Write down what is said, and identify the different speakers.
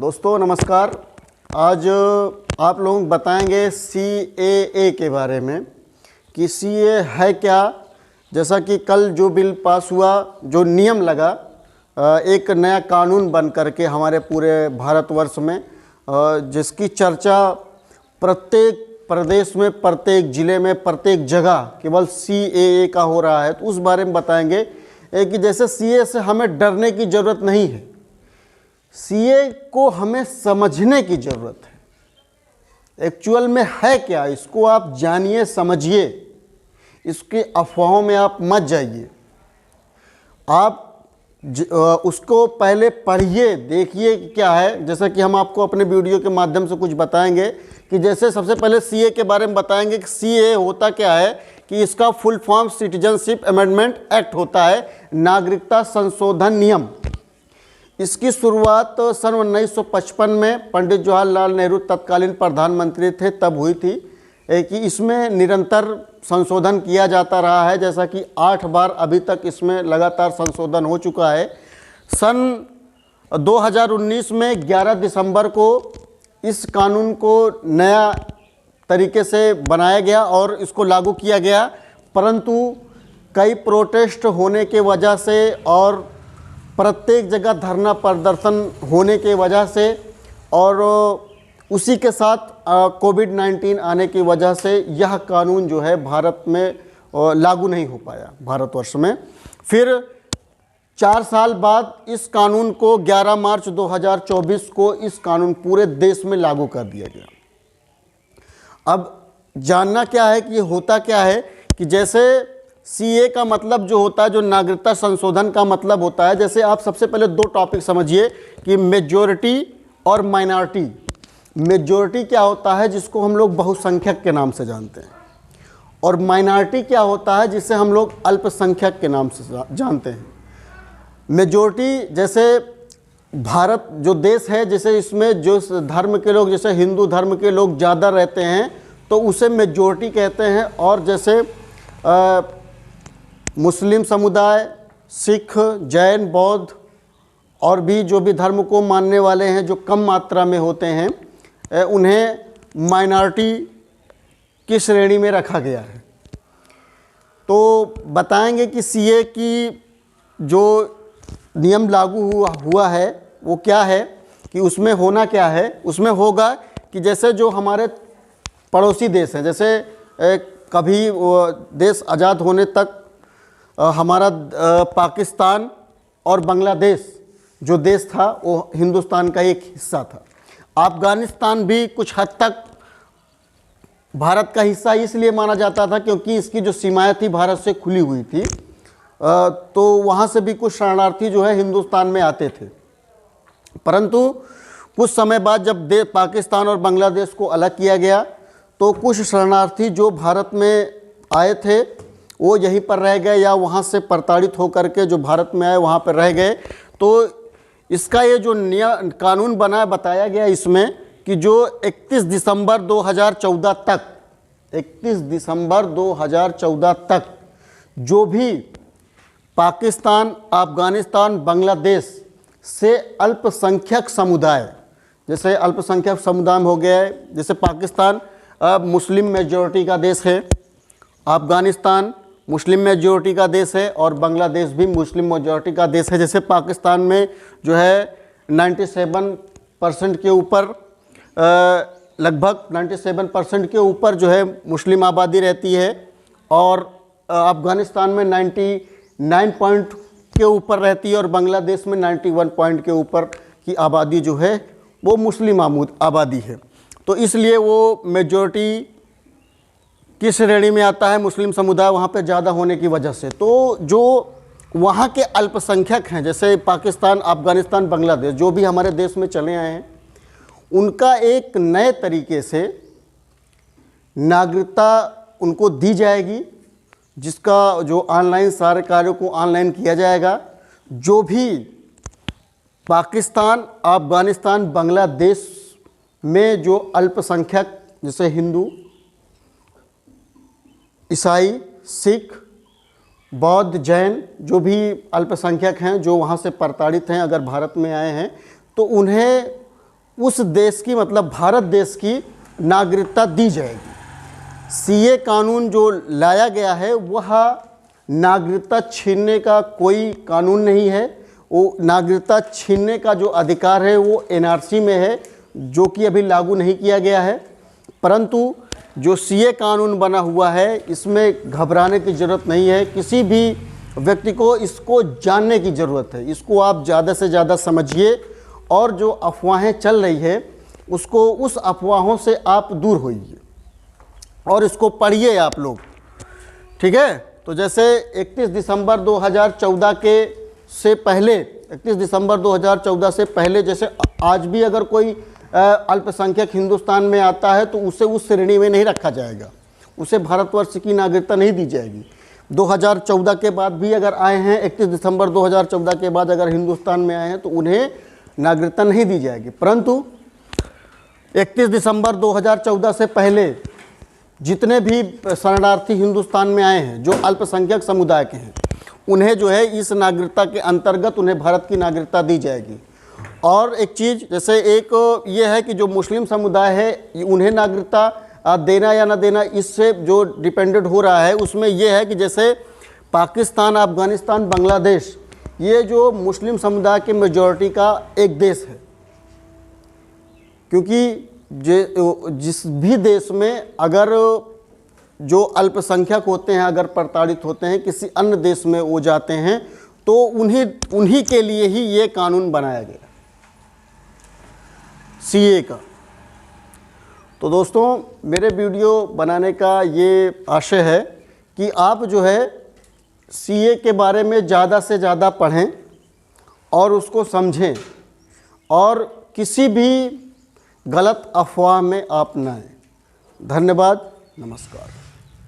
Speaker 1: दोस्तों नमस्कार। आज आप लोग बताएंगे CAA के बारे में कि CAA है क्या। जैसा कि कल जो बिल पास हुआ, जो नियम लगा, एक नया कानून बन करके हमारे पूरे भारतवर्ष में, जिसकी चर्चा प्रत्येक प्रदेश में, प्रत्येक ज़िले में, प्रत्येक जगह केवल CAA का हो रहा है। तो उस बारे में बताएंगे कि जैसे CAA से हमें डरने की ज़रूरत नहीं है, CAA को हमें समझने की ज़रूरत है। एक्चुअल में है क्या, इसको आप जानिए, समझिए, इसके अफवाहों में आप मत जाइए। आप उसको पहले पढ़िए, देखिए कि क्या है। जैसा कि हम आपको अपने वीडियो के माध्यम से कुछ बताएंगे कि जैसे सबसे पहले CAA के बारे में बताएंगे कि CAA होता क्या है, कि इसका full form citizenship amendment act होता है, नागरिकता संशोधन नियम। इसकी शुरुआत सन 1955 में पंडित जवाहरलाल नेहरू तत्कालीन प्रधानमंत्री थे तब हुई थी, कि इसमें निरंतर संशोधन किया जाता रहा है। जैसा कि 8 बार अभी तक इसमें लगातार संशोधन हो चुका है। सन 2019 में 11 दिसंबर को इस कानून को नया तरीके से बनाया गया और इसको लागू किया गया, परंतु कई प्रोटेस्ट होने के वजह से और प्रत्येक जगह धरना प्रदर्शन होने के वजह से और उसी के साथ कोविड-19 आने की वजह से यह कानून जो है भारत में लागू नहीं हो पाया, भारतवर्ष में। फिर 4 साल बाद इस कानून को 11 मार्च 2024 को इस कानून पूरे देश में लागू कर दिया गया। अब जानना क्या है कि ये होता क्या है, कि जैसे CAA का मतलब जो होता है, जो नागरिकता संशोधन का मतलब होता है, जैसे आप सबसे पहले 2 टॉपिक समझिए कि मेजॉरिटी और माइनॉरिटी। मेजॉरिटी क्या होता है, जिसको हम लोग बहुसंख्यक के नाम से जानते हैं, और माइनॉरिटी क्या होता है, जिसे हम लोग अल्पसंख्यक के नाम से जानते हैं। मेजॉरिटी जैसे भारत जो देश है, जैसे इसमें जो धर्म के लोग, जैसे हिंदू धर्म के लोग ज़्यादा रहते हैं तो उसे मेजॉरिटी कहते हैं, और जैसे मुस्लिम समुदाय, सिख, जैन, बौद्ध और भी जो भी धर्म को मानने वाले हैं, जो कम मात्रा में होते हैं, उन्हें माइनॉरिटी की श्रेणी में रखा गया है। तो बताएंगे कि CAA की जो नियम लागू हुआ है वो क्या है, कि उसमें होना क्या है। उसमें होगा कि जैसे जो हमारे पड़ोसी देश हैं, जैसे कभी देश आज़ाद होने तक हमारा पाकिस्तान और बांग्लादेश जो देश था वो हिंदुस्तान का एक हिस्सा था। अफ़गानिस्तान भी कुछ हद तक भारत का हिस्सा इसलिए माना जाता था क्योंकि इसकी जो सीमाएं थी भारत से खुली हुई थी, तो वहाँ से भी कुछ शरणार्थी जो है हिंदुस्तान में आते थे। परंतु कुछ समय बाद जब पाकिस्तान और बांग्लादेश को अलग किया गया तो कुछ शरणार्थी जो भारत में आए थे वो यहीं पर रह गए, या वहाँ से प्रताड़ित होकर के जो भारत में आए वहाँ पर रह गए। तो इसका ये जो कानून बना, बताया गया इसमें कि जो 31 दिसंबर 2014 तक, 31 दिसंबर 2014 तक जो भी पाकिस्तान, अफ़गानिस्तान, बांग्लादेश से अल्पसंख्यक समुदाय, जैसे अल्पसंख्यक समुदाय हो गया है, जैसे पाकिस्तान मुस्लिम मेजॉरिटी का देश है, अफ़गानिस्तान मुस्लिम मेजॉरिटी का देश है, और बांग्लादेश भी मुस्लिम मेजॉरिटी का देश है। जैसे पाकिस्तान में जो है 97% के ऊपर, लगभग 97% के ऊपर जो है मुस्लिम आबादी रहती है, और अफ़गानिस्तान में 99 पॉइंट के ऊपर रहती है, और बांग्लादेश में 91 पॉइंट के ऊपर की आबादी जो है वो मुस्लिम आबादी है। तो इसलिए वो मेजॉरिटी की श्रेणी में आता है, मुस्लिम समुदाय वहाँ पे ज़्यादा होने की वजह से। तो जो वहाँ के अल्पसंख्यक हैं, जैसे पाकिस्तान, अफ़गानिस्तान, बांग्लादेश, जो भी हमारे देश में चले आए हैं, उनका एक नए तरीके से नागरिकता उनको दी जाएगी, जिसका जो ऑनलाइन सारे कार्यों को ऑनलाइन किया जाएगा। जो भी पाकिस्तान, अफ़गानिस्तान, बांग्लादेश में जो अल्पसंख्यक, जैसे हिंदू, ईसाई, सिख, बौद्ध, जैन, जो भी अल्पसंख्यक हैं जो वहाँ से प्रताड़ित हैं, अगर भारत में आए हैं, तो उन्हें उस देश की, मतलब भारत देश की नागरिकता दी जाएगी। सीए कानून जो लाया गया है वह नागरिकता छीनने का कोई कानून नहीं है। वो नागरिकता छीनने का जो अधिकार है वो एनआरसी में है, जो कि अभी लागू नहीं किया गया है। परंतु जो सीए कानून बना हुआ है इसमें घबराने की ज़रूरत नहीं है। किसी भी व्यक्ति को इसको जानने की ज़रूरत है। इसको आप ज़्यादा से ज़्यादा समझिए और जो अफवाहें चल रही है उसको, उस अफवाहों से आप दूर होइए और इसको पढ़िए आप लोग, ठीक है। तो जैसे 31 दिसंबर 2014 के से पहले, 31 दिसंबर 2014 से पहले, जैसे आज भी अगर कोई अल्पसंख्यक हिंदुस्तान में आता है तो उसे उस श्रेणी में नहीं रखा जाएगा, उसे भारतवर्ष की नागरिकता नहीं दी जाएगी। 2014 के बाद भी अगर आए हैं, 31 दिसंबर 2014 के बाद अगर हिंदुस्तान में आए हैं तो उन्हें नागरिकता नहीं दी जाएगी। परंतु 31 दिसंबर 2014 से पहले जितने भी शरणार्थी हिंदुस्तान में आए हैं जो अल्पसंख्यक समुदाय के हैं, उन्हें जो है इस नागरिकता के अंतर्गत उन्हें भारत की नागरिकता दी जाएगी। और एक चीज़, जैसे एक ये है कि जो मुस्लिम समुदाय है उन्हें नागरिकता देना या ना देना, इससे जो डिपेंडेंट हो रहा है उसमें यह है कि जैसे पाकिस्तान, अफ़गानिस्तान, बांग्लादेश, ये जो मुस्लिम समुदाय के मेजॉरिटी का एक देश है। क्योंकि जिस भी देश में अगर जो अल्पसंख्यक होते हैं अगर प्रताड़ित होते हैं, किसी अन्य देश में वो जाते हैं, तो उन्हीं के लिए ही ये कानून बनाया गया सीए का। तो दोस्तों, मेरे वीडियो बनाने का ये आशय है कि आप जो है सीए के बारे में ज़्यादा से ज़्यादा पढ़ें और उसको समझें और किसी भी गलत अफवाह में आप न आएं। धन्यवाद, नमस्कार।